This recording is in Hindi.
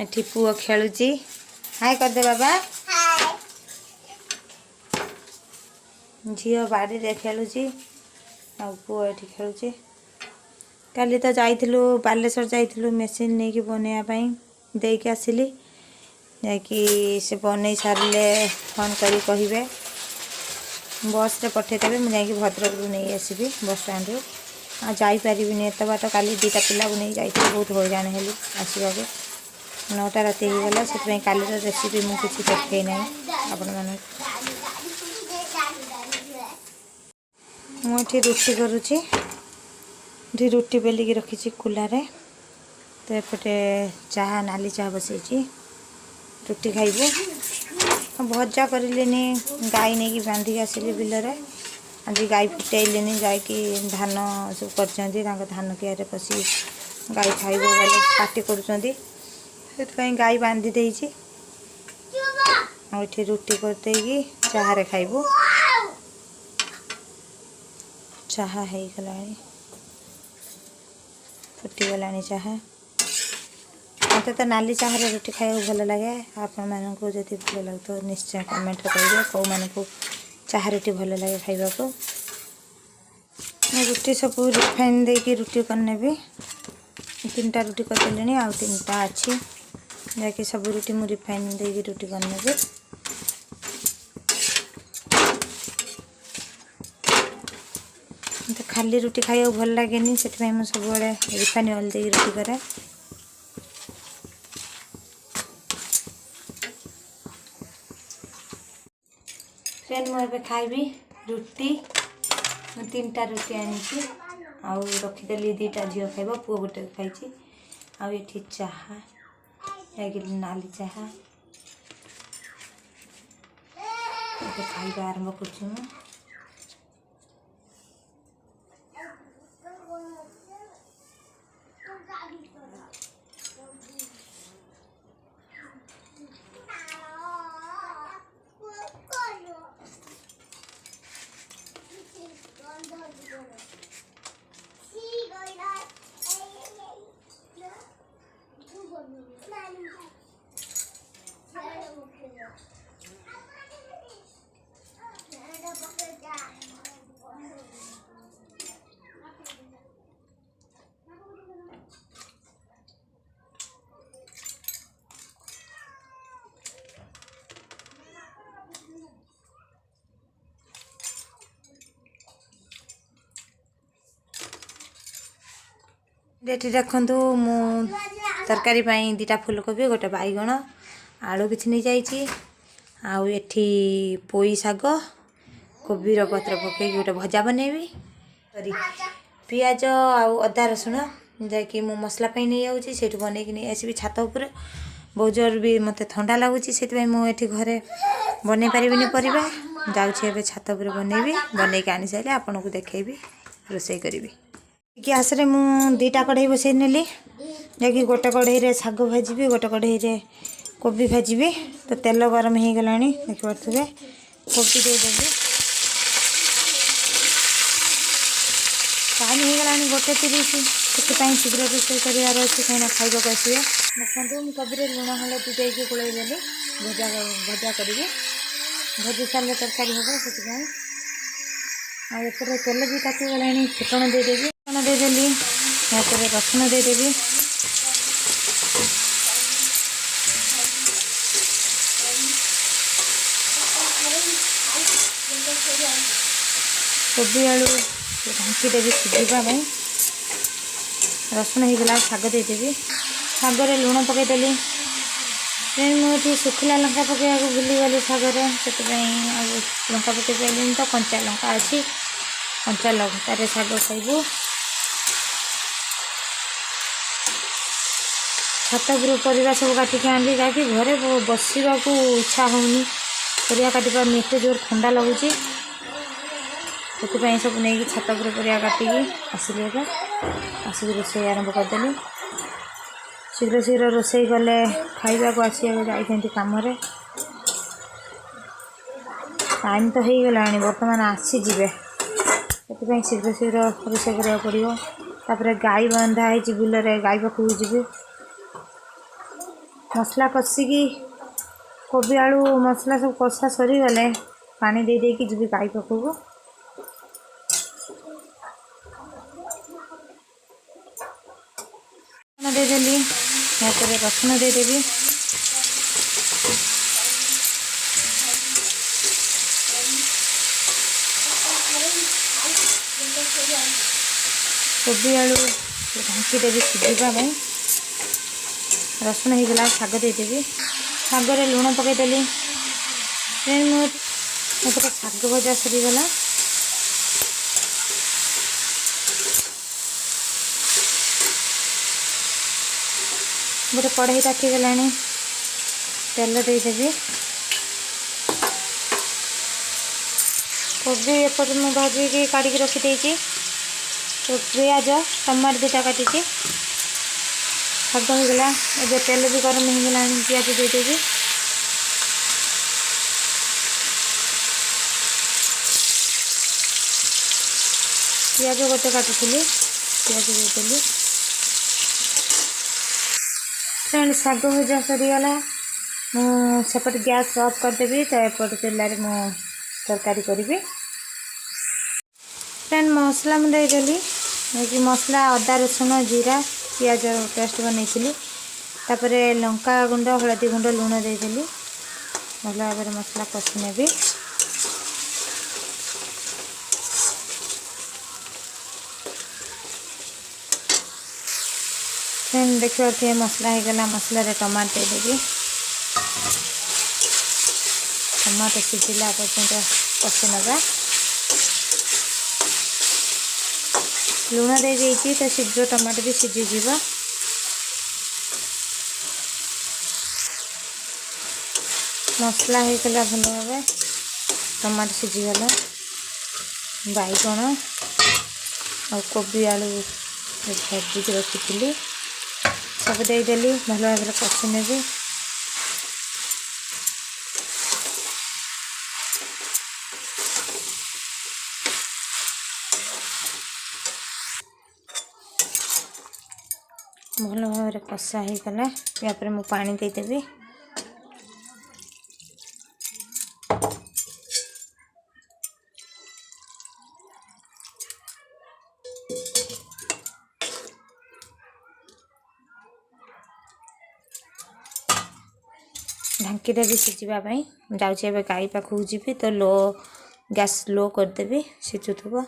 एठी पुओ खेलुची। हाय कर दे बाबा। झील बाड़ी रे खेलुची आ पुओ एठी खेलुची। काली तो जाइथिलु बालेश्वर जाइथिलु मेसीन नहीं कि बनेया पई दे के आसिली जाकि से बनै सारले फोन करी कहिबे बस रे पठे देबे मु जाई भद्रक रु नहीं आसीबी बस स्टैंड रु आ जाई परिबिनी एत बाट काली दीटा पिला को नहीं जाई बहुत हैरान हेली आसवा के 9टा राति हो गला से काली रेसिपी मु किसी देखै नै आपण मन मुझे रुटी करुची रुटी बेलिकी रखी कुलारे तो एपटे चाह नाली चाह बसई रुटी खाइबू भजा करनी गाई नहीं कि बांधिक आसिली बिलरे आज गाई फिटेलेनी जाकि धान सब कर धान कियारे पशि गाई खाइब गले पार्टी कर गाई बांधी देती रुटी करदे चाह खाइबू चाह हो गला फुटीगला चाह मत तो नाली चाह रुटी खाया भल लगे आपण मानू जदि भल लगे तो निश्चय कमेंट करेंगे कौ मान को चाह रुटी भल लगे खाइबा को रुटी सब रिफाइन देकी रुटी करने भी 3टा रुटी करदेली आउ 3टा अच्छी जाकि सब रुटी मु रिफाइन देकी रुटी करने भी तो खाली रुटी खाया भल लगे से मुझे सब रिफाइन ऑयल दे रुटी करे फ्रेंड मुझे खाइबी रुटी 3टा रुटी आनी आउ रखीदेली 2टा झील खाइब पुओ गोटे खाई आउ ये चाह नाली चाह खाइबा आरंभ कर रेटी रखु मु तरकारी 2टा फुलकोबी गोटे बैगण आलू किसी नहीं जाइए आउ एठी पोई शाग कोबी पत्र पकई गोटे भजा बनैबी सॉरी पियाज आउ अदा रसुण जैकि मु मसला नहीं जाऊँगी से बनई नहीं आसबि छात उपर बहुत जोर भी मत ठंडा लगुच से मुझे घरे बन पारिनी परिबा जाऊँ छात उपर बनैबी बनई आनी सारे आपन को देखी रोसई करी गैस रे मु 2टा कढ़ई बसई नेली जैकि गोटे कढ़ई रे शाग भाजी गोटे कढ़ई रे कोबी भाजी तो तेल गरम हो गला देखिपे कोबी देदेवी टाइम हो गला 1:30 से शीघ्र रोषे करार अच्छे कहीं खाइबा को आसवे देखो मुझे कोबी लुण हलदी देकी गोलई देली भजा भजा करी भजी सारे तरकारी हम से आते तेल भी ताती गला फुटण देदेवी फुटण देदेली रसुण देदेवी कोबी आलू ढांकीदेवी सीझापी रसुण हो गला शाग देदेवी शागर लुण पकईदेली मुझे सुखला लंका पकड़ा भूलीगली शागर से लंका पकई पारे तो कंचा लंका अच्छी कंचा लंकार शाग खाइबू छात पर सब काटिक आनी जहाँकि घरे बसवा इच्छा होनी परिया काटिपा एत जोर ठंडा लगुच से सब नहीं छात पर परिया काटिकी आसिली आसिक रोषे आरंभ करदेली शीघ्र शीघ्र रोषे गले खाइबा को आसिया जाइछन्ति काम रे टाइम तो हो गला बर्तमान आसीजे से शीघ्र शीघ्र रोषे करा पड़ो तापर गाई बंधा है बिल रे गाई पाखक जी मसला कषिकी कोबी आलू मसला सब कषा सरीगले पानी दे देकी जी गाई पाखक देदेली रसुण देदेवी कोबी आलू ढांकीदेवी सिझापी रसुण होगला शाग देदेवी शागर लुण पकईदेली मुझे शाग भजा सरीगला गोटे कढ़ई तातीगला तेल देदेवी कोबी एपटे मुझे भाजी काढ़ी रखी तो पियाज टमाटर दुटा काटी शाग होगला ए तेल भी गरम होगला पियाज देदेवी पियाज गोटे काटी पियाज देदेली फ्रेंड शाग भजा सरीगला मुझे गैस ऑफ करदेवी तो एपट चूल्हे मु तरकारी करी फ्रेंड मसला मुदेली कि मसला अदा रसुण जीरा पियाज पेस्ट बनई तापर लंका गुंड हलदी गुंड लुण देदेली भल भाव मसला कषि नेबी फ्रेंड देखिए मसला होगला मसला टमाटो देदेवी टमाटो सिझिला पर्यंत कषि नवा लुण दे देती तो शीघ्र टमाटो भी सीझीज मसला होगला भल भाव टमाटो सीझीगला बैगण आ कोबी आलू भाजिक रखी सब देदेली भल भाव कषि नेबी भल भाव कषा होगला यापर मु पानी देदेवी ढांकी देवी सिझापी जाऊँगी गाई पाखक जी तो लो गैस लो करदेवी सिझुव